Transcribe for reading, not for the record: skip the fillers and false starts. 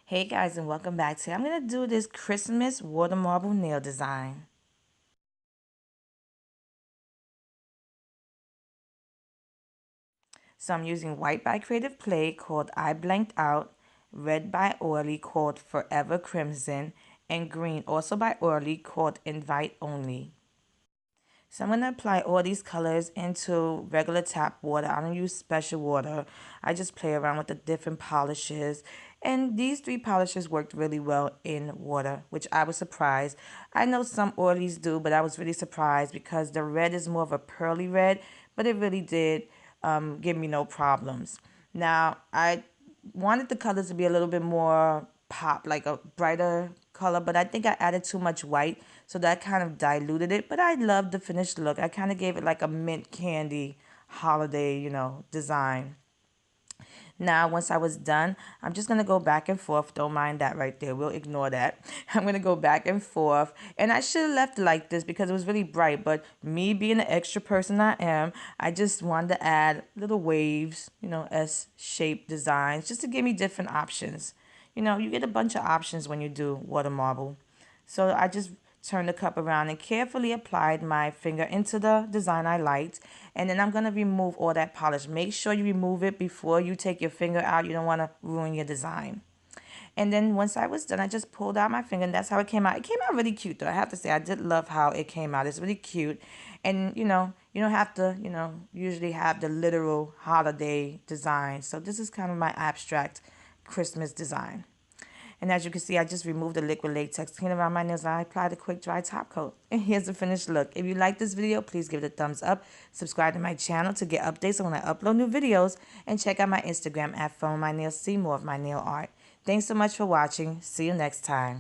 Hey guys, and welcome back. Today I'm going to do this Christmas water marble nail design. So I'm using white by Creative Play called I Blanked Out, red by Orly called Forever Crimson, and green also by Orly called Invite Only. So I'm going to apply all these colors into regular tap water. I don't use special water. I just play around with the different polishes. And these three polishes worked really well in water, which I was surprised. I know some oilies do, but I was really surprised because the red is more of a pearly red, but it really did give me no problems. Now, I wanted the colors to be a little bit more pop, like a brighter color, but I think I added too much white, so that kind of diluted it. But I love the finished look. I kind of gave it like a mint candy holiday, design. Now, once I was done, I'm just going to go back and forth. Don't mind that right there. We'll ignore that. I'm going to go back and forth. And I should have left it like this because it was really bright. But me being the extra person I am, I just wanted to add little waves, S-shaped designs, just to give me different options. You get a bunch of options when you do water marble. So I just turned the cup around and carefully applied my finger into the design I liked. And then I'm going to remove all that polish. Make sure you remove it before you take your finger out. You don't want to ruin your design. And then once I was done, I just pulled out my finger, and that's how it came out. It came out really cute, though. I have to say, I did love how it came out. It's really cute. And, you don't have to, usually have the literal holiday design. So this is kind of my abstract Christmas design. And as you can see, I just removed the liquid latex, clean around my nails, and I applied a quick dry top coat. And here's the finished look. If you like this video, please give it a thumbs up. Subscribe to my channel to get updates on when I upload new videos. And check out my Instagram at Funwithmynails. See more of my nail art. Thanks so much for watching. See you next time.